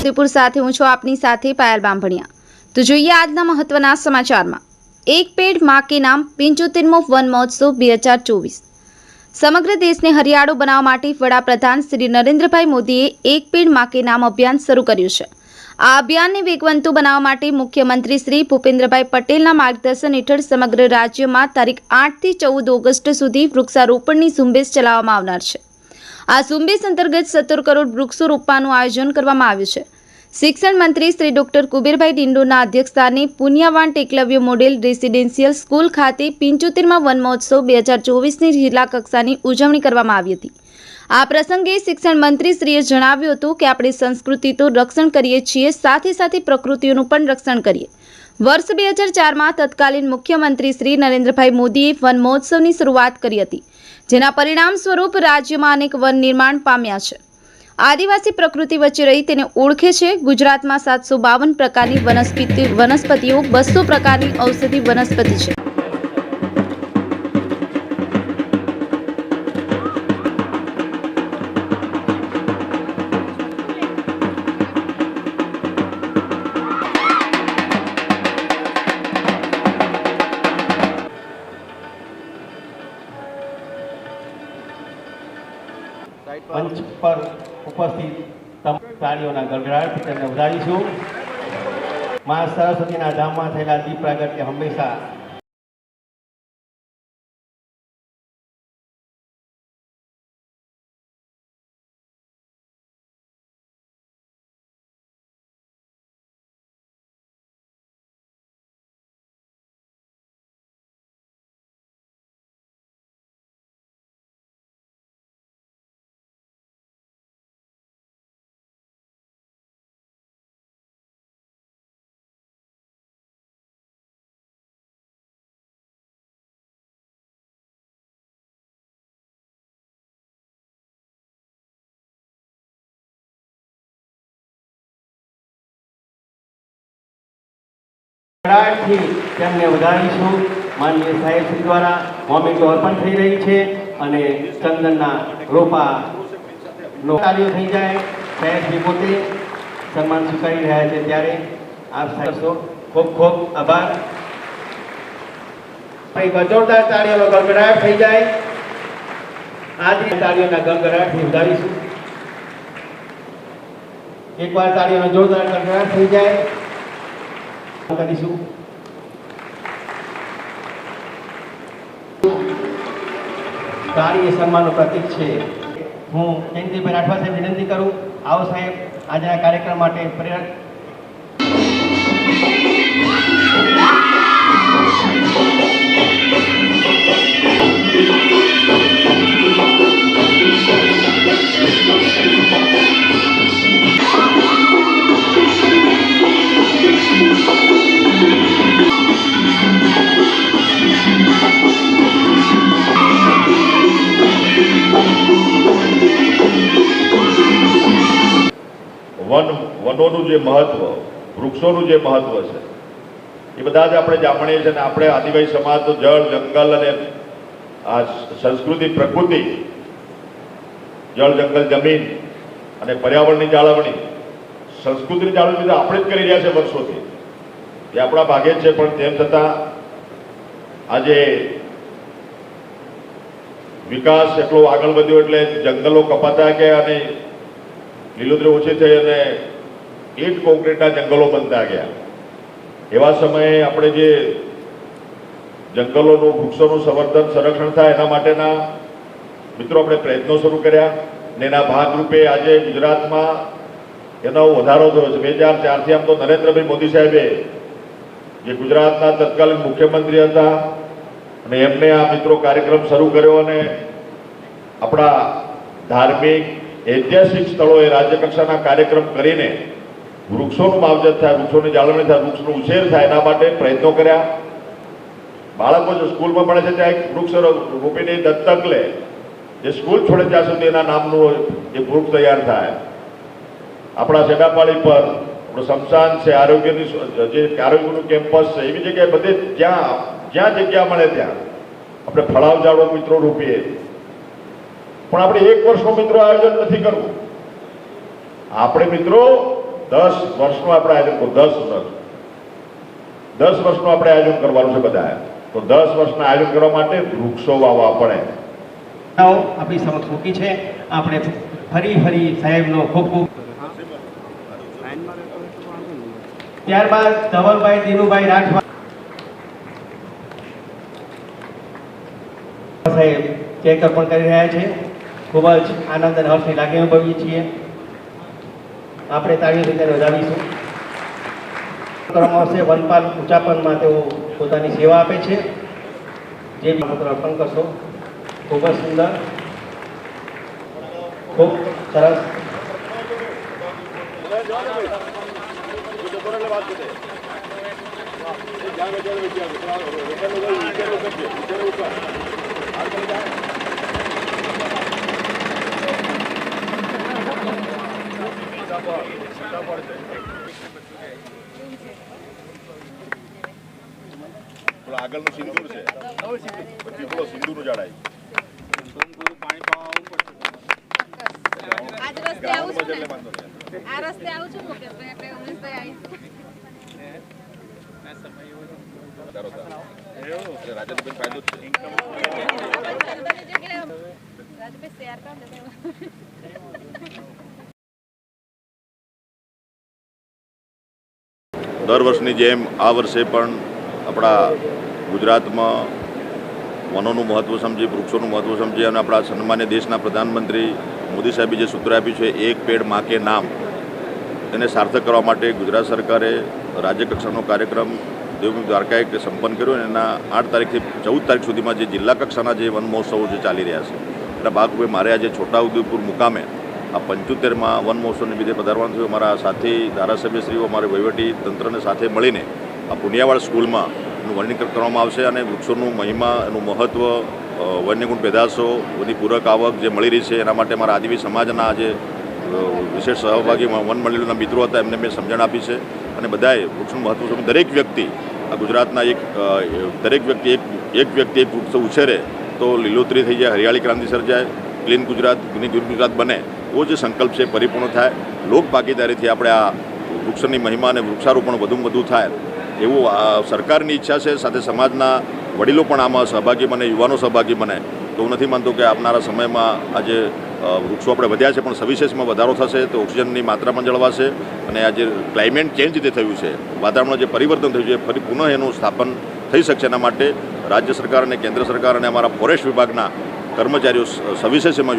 છોટાઉદેપુર સાથે હું છું આપની સાથે પાયલ બામભણિયા। તો જોઈએ આજના મહત્વના સમાચારમાં। એક પેડ માં કે નામ 75મો વન મહોત્સવ 2024। સમગ્ર દેશને હરિયાળો બનાવવા માટે વડાપ્રધાન શ્રી નરેન્દ્રભાઈ મોદીએ એક પેડ માં કે નામ અભિયાન શરૂ કર્યું છે। આ અભિયાનને વેગવંતુ બનાવવા માટે મુખ્યમંત્રી શ્રી ભૂપેન્દ્રભાઈ પટેલના માર્ગદર્શન હેઠળ સમગ્ર રાજ્યમાં તારીખ 8 થી 14 ઓગસ્ટ સુધી વૃક્ષારોપણની ઝુંબેશ ચલાવવામાં આવનાર છે। આ ઝુંબેશ અંતર્ગત 17 કરોડ વૃક્ષો રોપવાનું આયોજન કરવામાં આવ્યું છે। શિક્ષણ મંત્રી શ્રી ડોક્ટર કુબેરભાઈ ડિંડોના અધ્યક્ષસ્થાને પુનિયાવાંટ એકલવ્ય મોડેલ રેસિડેન્શિયલ સ્કૂલ ખાતે 75મા વન મહોત્સવ 2024ની જિલ્લા કક્ષાની ઉજવણી કરવામાં આવી હતી। આ પ્રસંગે શિક્ષણ મંત્રીશ્રીએ જણાવ્યું હતું કે આપણે સંસ્કૃતિ તો રક્ષણ કરીએ છીએ, સાથે સાથે પ્રકૃતિનું પણ રક્ષણ કરીએ। વર્ષ 2004માં તત્કાલીન મુખ્યમંત્રી શ્રી નરેન્દ્રભાઈ મોદીએ વન મહોત્સવની શરૂઆત કરી હતી, જેના પરિણામ સ્વરૂપ રાજ્યમાં અનેક વન નિર્માણ પામ્યા છે। આદિવાસી પ્રકૃતિ વચ્ચે રહી તેને ઓળખે છે। ગુજરાતમાં 752 પ્રકારની વનસ્પતિઓ, 200 પ્રકારની ઔષધિ વનસ્પતિ છે। મંચ પર ઉપસ્થિત તાળીઓના ગડગડાટથી તેમને વધાવીશું। મા સરસ્વતીના ધામમાં થયેલા દીપ પ્રાગટ્ય હંમેશા થી તેમને વધાવીશું। માનનીય સાહેબ શ્રી દ્વારા મોમેન્ટો અર્પણ થઈ રહી છે અને ચંદનના રોપાનો કાર્ય થઈ જાય। સાહેબ શ્રી પોતે સન્માન સ્વીકારી રહ્યા છે, ત્યારે આપ સાહેબ ખૂબ ખૂબ આભાર। જોરદાર તાળીઓનો ગડગડાટ થઈ જાય। આજે તાળીઓના ગડગડાટથી વધાવીશું। એકવાર તાળીઓનો જોરદાર ગડગડાટ થઈ જાય કરીશું। તાળી એ સન્માનનું પ્રતીક છે। હું જયંતિભાઈ રાઠવા સાહેબ વિનંતી કરું, આવો સાહેબ આજના કાર્યક્રમ માટે પ્રેરક। વનોનું જે મહત્વ, વૃક્ષોનું જે મહત્વ છે એ બધા જ આપણે જાણીએ છીએ। અને આપણે આદિવાસી સમાજ તો જળ, જંગલ અને આ સંસ્કૃતિ, પ્રકૃતિ, જળ, જંગલ, જમીન અને પર્યાવરણની જાળવણી, સંસ્કૃતિની જાળવણી તો આપણે જ કરી રહ્યા છે વર્ષોથી, એ આપણા ભાગે જ છે। પણ તેમ છતાં આજે વિકાસ એટલો આગળ વધ્યો એટલે જંગલો કપાતા ગયા અને લીલોતરી ઓછી થઈ અને ઈંટ કોન્ક્રીટના જંગલો બનતા ગયા। એવા સમયે આપણે જે જંગલોનું, વૃક્ષોનું સંવર્ધન, સંરક્ષણ થાય એના માટેના મિત્રો આપણે પ્રયત્નો શરૂ કર્યા અને એના ભાગરૂપે આજે ગુજરાતમાં એનો વધારો થયો છે। 2004થી આમ તો નરેન્દ્રભાઈ મોદી સાહેબે, જે ગુજરાતના તત્કાલીન મુખ્યમંત્રી હતા, અને એમને આ મિત્રો કાર્યક્રમ શરૂ કર્યો અને આપણા ધાર્મિક, ઐતિહાસિક સ્થળોએ રાજ્ય કક્ષાના કાર્યક્રમ કરીને વૃક્ષોનું માવજત થાય, વૃક્ષોની જાળવણી થાય, વૃક્ષનો ઉછેર થાય એના માટે પ્રયત્નો કર્યા। બાળકો જો સ્કૂલમાં ભણે છે ત્યાં એક વૃક્ષ રોપીને દત્તક લે, જે સ્કૂલ છોડે ત્યાં સુધી એના નામનું એ વૃક્ષ તૈયાર થાય। આપણા સેડાપાડી પર આપણું સ્મશાન છે, આરોગ્યનું કેમ્પસ છે, એવી જગ્યાએ બધે જ્યાં જગ્યા મળે ત્યાં આપણે ફળાવ ઝાડો મિત્રો રોપીએ। પણ આપણે એક વર્ષનો મિત્રો આયોજન નથી કરવું, આપણે મિત્રો 10 વર્ષનું આપણે આયોજન કરું, 10 વર્ષનું આપણે આયોજન કરવાનું છે બધા. તો 10 વર્ષના આયોજન કરવા માટે વૃક્ષો વાવવા પડે. આપણી સમક્ષ મૂકી છે. આપણે ફરી સાહેબનો ખૂબ ખૂબ ત્યારબાદ ધવલભાઈ દિનુભાઈ રાઠવા સાહેબ ચેક અર્પણ કરી રહ્યા છે. ખૂબ જ આનંદ અને હર્ષની લાગણી અનુભવીએ છીએ. આપણે તાળીઓથી તેને વધાવીશું. કરવામાં આવશે વનપાલ ઉચાપનમાં તેઓ પોતાની સેવા આપે છે. જે પત્ર અર્પણ કરશો. ખૂબ જ સુંદર, ખૂબ સરસ. આગળનું સિંદૂર છે, પછી પેલો સિંદૂરનું ઝાડ આવ્યું. આજ રસ્તે આવું છું ને, આ રસ્તે આવું છું કે એટલે ઉમેશભાઈ આવીશ. રાજેશભાઈ ફાયદો જ છે. રાજભાઈ શેર કર દે. દર વર્ષની જેમ આ વર્ષે પણ આપણા ગુજરાતમાં વનોનું મહત્ત્વ સમજી, વૃક્ષોનું મહત્ત્વ સમજી અને આપણા સન્માન્ય દેશના પ્રધાનમંત્રી મોદી સાહેબે જે સૂત્ર આપ્યું છે એક પેડ માં કે નામ, તેને સાર્થક કરવા માટે ગુજરાત સરકારે રાજ્યકક્ષાનો કાર્યક્રમ દેવભૂમિ દ્વારકાએ સંપન્ન કર્યો અને એના 8 તારીખથી 14 તારીખ સુધીમાં જે જિલ્લા કક્ષાના જે વન મહોત્સવો જે ચાલી રહ્યા છે એના ભાગરૂપે મારે આજે છોટાઉદેપુર મુકામે આ 75માં વન મહોત્સવ નિમિત્તે પધારવાનું થયું. અમારા સાથી ધારાસભ્યશ્રીઓ, અમારે વહીવટી તંત્રને સાથે મળીને આ પુનિયાવાડ સ્કૂલમાં એનું વર્ણન કરવામાં આવશે અને વૃક્ષોનું મહિમા, એનું મહત્ત્વ, વન્યગુણ પેદાશો, બધી પૂરક આવક જે મળી રહી છે એના માટે મારા આદિવાસી સમાજના જે વિશેષ સહભાગી વન મંડળીના મિત્રો હતા એમને મેં સમજણ આપી છે અને બધાએ વૃક્ષનું મહત્ત્વ સમજી દરેક વ્યક્તિ આ ગુજરાતના દરેક વ્યક્તિ એક વૃક્ષ ઉછેરે તો લીલોતરી થઈ જાય, હરિયાળી ક્રાંતિ સર્જાય, ક્લીન ગુજરાત, ગ્રીન ગુજરાત બને, એવો જે સંકલ્પ છે પરિપૂર્ણ થાય. લોક ભાગીદારીથી આપણે આ વૃક્ષની મહિમા અને વૃક્ષારોપણ વધુમાં વધુ થાય એવું સરકારની ઈચ્છા છે. સાથે સમાજના વડીલો પણ આમાં સહભાગી બને, યુવાનો સહભાગી બને. તો હું નથી માનતો કે આવનારા સમયમાં આજે વૃક્ષો આપણે વધ્યા છે પણ સવિશેષમાં વધારો થશે તો ઓક્સિજનની માત્રા પણ જળવાશે અને આ જે ક્લાઇમેટ ચેન્જ જે થયું છે, વાતાવરણમાં જે પરિવર્તન થયું છે, ફરી પુનઃ એનું સ્થાપન થઈ શકશે. એના માટે રાજ્ય સરકાર અને કેન્દ્ર સરકાર અને અમારા ફોરેસ્ટ વિભાગના કર્મચારીઓ સવિશેષ એમાં